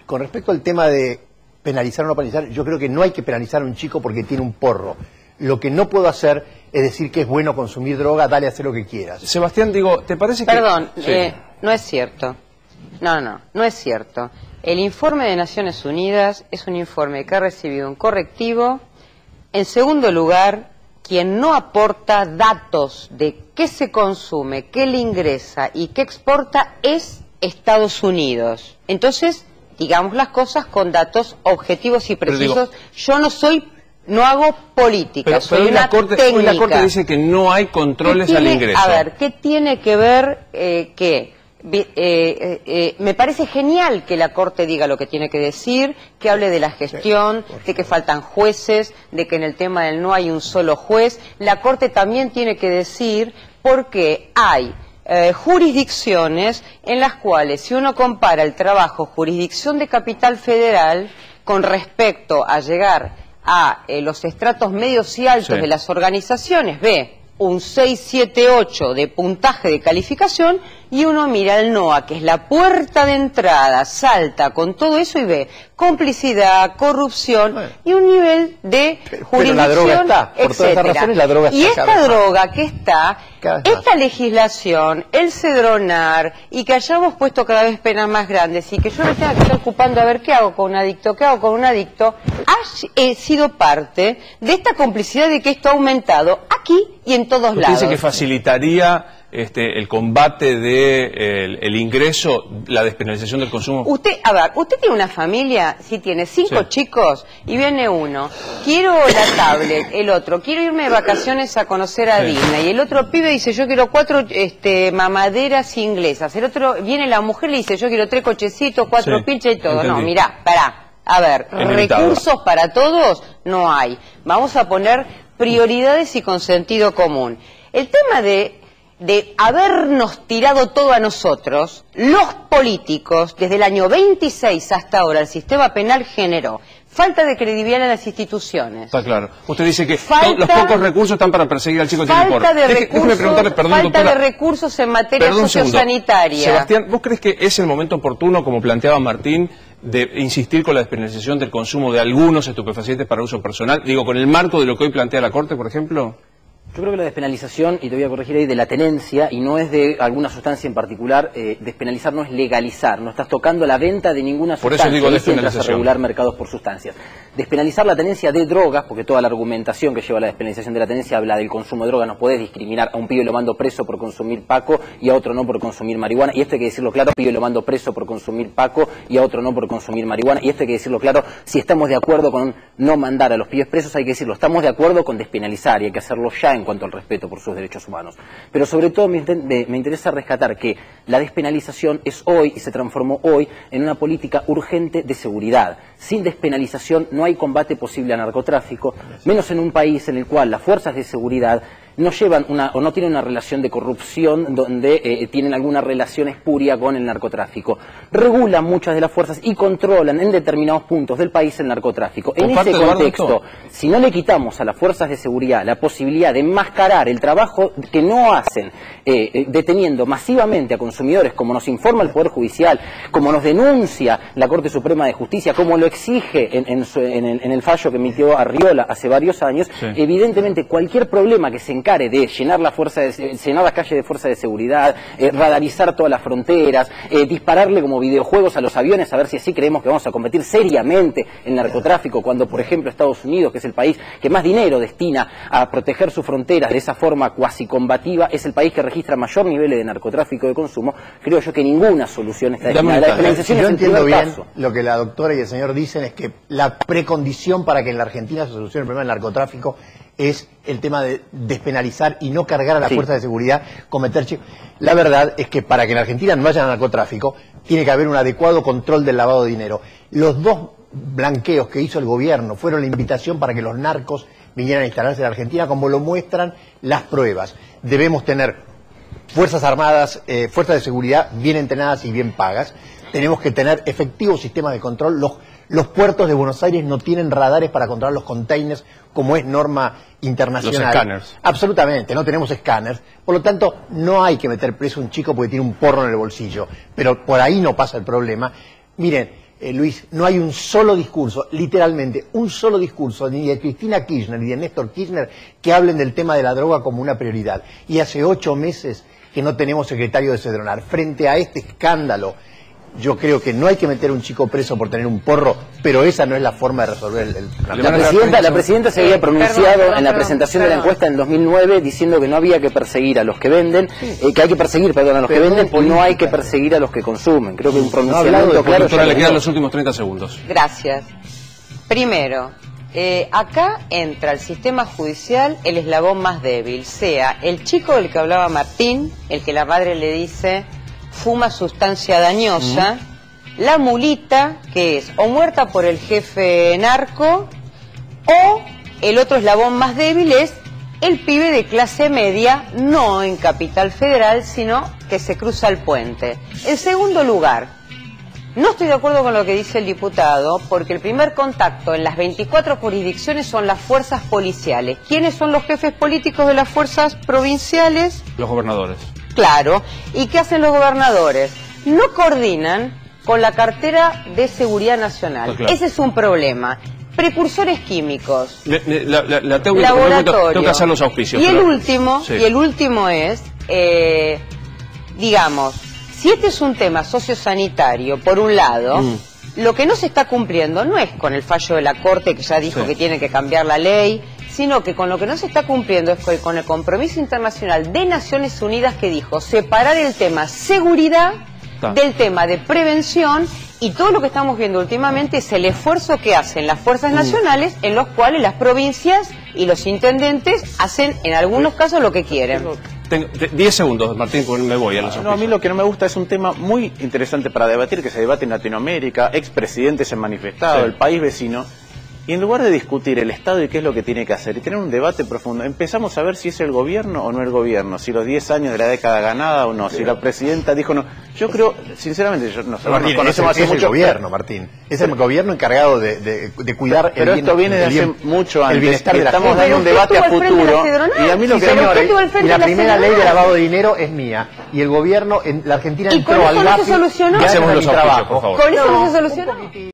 Con respecto al tema de penalizar o no penalizar, yo creo que no hay que penalizar a un chico porque tiene un porro. Lo que no puedo hacer es decir que es bueno consumir droga, dale a hacer lo que quieras. Sebastián, digo, ¿te parece que...? Perdón, no es cierto. No es cierto. El informe de Naciones Unidas es un informe que ha recibido un correctivo. En segundo lugar, quien no aporta datos de qué se consume, qué le ingresa y qué exporta es Estados Unidos. Entonces, digamos las cosas con datos objetivos y precisos. Yo no hago política, soy una técnica. Hoy la Corte dice que no hay controles al ingreso. A ver, ¿qué tiene que ver me parece genial que la Corte diga lo que tiene que decir, que hable de la gestión, de que faltan jueces, de que en el tema del no hay un solo juez. La Corte también tiene que decir por qué hay jurisdicciones en las cuales, si uno compara el trabajo jurisdicción de Capital Federal con respecto a llegar a los estratos medios y altos de las organizaciones, ve un 6, 7, 8 de puntaje de calificación, y uno mira el NOA, que es la puerta de entrada, salta con todo eso y ve complicidad, corrupción y un nivel de jurisdicción, pero la droga está, por todas estas razones la droga está. Y esta droga que está, esta legislación, el Cedronar, y que hayamos puesto cada vez penas más grandes y que yo me tenga que estar ocupando a ver qué hago con un adicto, ha sido parte de esta complicidad de que esto ha aumentado aquí y en todos lados. ¿Piensa que facilitaría el combate del ingreso, la despenalización del consumo? Usted tiene una familia, si tiene 5 chicos y viene uno, quiero la tablet, el otro, quiero irme de vacaciones a conocer a Disney, y el otro pibe dice yo quiero 4 mamaderas inglesas, el otro, viene la mujer y le dice yo quiero 3 cochecitos, 4 pinches y todo. Entendí. No, mirá, pará, a ver, recursos para todos no hay, vamos a poner prioridades y con sentido común. El tema de habernos tirado todo a nosotros, los políticos, desde el año 26 hasta ahora, el sistema penal generó falta de credibilidad en las instituciones. Está claro. Usted dice que Falta- los pocos recursos están para perseguir al chico que tiene el porro. Falta de Déjeme preguntarle, perdón, falta doctora. de recursos en materia Perdón un segundo. sociosanitaria. Sebastián, ¿vos crees que es el momento oportuno, como planteaba Martín, de insistir con la despenalización del consumo de algunos estupefacientes para uso personal? Digo, con el marco de lo que hoy plantea la Corte, por ejemplo. Yo creo que la despenalización, y te voy a corregir ahí, de la tenencia, y no es de alguna sustancia en particular, despenalizar no es legalizar, no estás tocando la venta de ninguna Por eso sustancia, digo ahí sí entras a despenalización. regular mercados por sustancias. Despenalizar la tenencia de drogas, porque toda la argumentación que lleva a la despenalización de la tenencia habla del consumo de drogas, no podés discriminar a un pibe lo mando preso por consumir paco y a otro no por consumir marihuana, y esto hay que decirlo claro, pibe lo mando preso por consumir paco y a otro no por consumir marihuana, y esto hay que decirlo claro, si estamos de acuerdo con no mandar a los pibes presos, hay que decirlo, estamos de acuerdo con despenalizar, y hay que hacerlo ya en cuanto al respeto por sus derechos humanos. Pero sobre todo me interesa rescatar que la despenalización es hoy, y se transformó hoy, en una política urgente de seguridad. Sin despenalización no hay combate posible al narcotráfico, menos en un país en el cual las fuerzas de seguridad no llevan o no tienen una relación de corrupción donde tienen alguna relación espuria con el narcotráfico. Regulan muchas de las fuerzas y controlan en determinados puntos del país el narcotráfico. En ese contexto, si no le quitamos a las fuerzas de seguridad la posibilidad de enmascarar el trabajo que no hacen, deteniendo masivamente a consumidores, como nos informa el Poder Judicial, como nos denuncia la Corte Suprema de Justicia, como lo exige en el fallo que emitió Arriola hace varios años, Sí. Evidentemente cualquier problema que se encare de llenar las calles de fuerza de seguridad, radarizar todas las fronteras, dispararle como videojuegos a los aviones a ver si así creemos que vamos a combatir seriamente el narcotráfico, cuando por ejemplo Estados Unidos, que es el país que más dinero destina a proteger sus fronteras de esa forma cuasi combativa, es el país que registra mayor niveles de narcotráfico de consumo. Creo yo que ninguna solución está destinada. La despenalización Yo es el entiendo primer bien paso. lo que la doctora y el señor dicen, es que la precondición para que en la Argentina se solucione el problema del narcotráfico es el tema de despenalizar y no cargar a las fuerzas de seguridad cometer chicos. La verdad es que para que en Argentina no haya narcotráfico tiene que haber un adecuado control del lavado de dinero. Los dos blanqueos que hizo el gobierno fueron la invitación para que los narcos vinieran a instalarse en la Argentina, como lo muestran las pruebas. Debemos tener fuerzas armadas, fuerzas de seguridad bien entrenadas y bien pagas. Tenemos que tener efectivos sistemas de control. Los puertos de Buenos Aires no tienen radares para controlar los containers como es norma internacional. Los escáneres. Absolutamente, no tenemos escáneres. Por lo tanto, no hay que meter preso a un chico porque tiene un porro en el bolsillo. Pero por ahí no pasa el problema. Miren, Luis, no hay un solo discurso, literalmente, un solo discurso, ni de Cristina Kirchner ni de Néstor Kirchner, que hablen del tema de la droga como una prioridad. Y hace 8 meses que no tenemos secretario de Cedronar. Frente a este escándalo, yo creo que no hay que meter a un chico preso por tener un porro, pero esa no es la forma de resolver el La presidenta se había pronunciado en la presentación de la encuesta en 2009 diciendo que no había que perseguir a los que venden, que hay que perseguir, a los que venden y no hay que perseguir a los que consumen. Creo que un pronunciamiento claro. Doctora, le quedan los últimos 30 segundos. Gracias. Primero, acá entra el sistema judicial el eslabón más débil, sea el chico del que hablaba Martín, el que la madre le dice fuma sustancia dañosa, la mulita, que es o muerta por el jefe narco, o el otro eslabón más débil es el pibe de clase media, no en Capital Federal, sino que se cruza el puente. En segundo lugar, no estoy de acuerdo con lo que dice el diputado, porque el primer contacto en las 24 jurisdicciones son las fuerzas policiales. ¿Quiénes son los jefes políticos de las fuerzas provinciales? Los gobernadores. Claro. ¿Y qué hacen los gobernadores? No coordinan con la cartera de seguridad nacional. Claro. Ese es un problema. Precursores químicos. La tengo que hacer los auspicios. Y el pero... último es, digamos, si este es un tema sociosanitario, por un lado, lo que no se está cumpliendo no es con el fallo de la Corte, que ya dijo que tiene que cambiar la ley, sino que con lo que no se está cumpliendo es con el compromiso internacional de Naciones Unidas, que dijo separar el tema seguridad del tema de prevención, y todo lo que estamos viendo últimamente es el esfuerzo que hacen las fuerzas nacionales, en los cuales las provincias y los intendentes hacen en algunos casos lo que quieren. Tengo 10 segundos, Martín, porque me voy a los No, a mí lo que no me gusta es un tema muy interesante para debatir, que se debate en Latinoamérica, expresidentes se han manifestado, el país vecino, Y en lugar de discutir el Estado y qué es lo que tiene que hacer, y tener un debate profundo, empezamos a ver si es el gobierno o no el gobierno, si los 10 años de la década ganada o no, si la presidenta dijo no. Yo creo, sinceramente, nos conocemos hace mucho. Es el gobierno, Martín. Es el gobierno encargado de cuidar pero el bien, esto viene de hace mucho antes. El bienestar de la gente. Estamos dando un debate a futuro. Y a mí lo que y la primera ley de lavado de dinero es mía. Y el gobierno en la Argentina entró al GAFI. Hacemos los auspicios, por favor. ¿Con eso no se solucionó?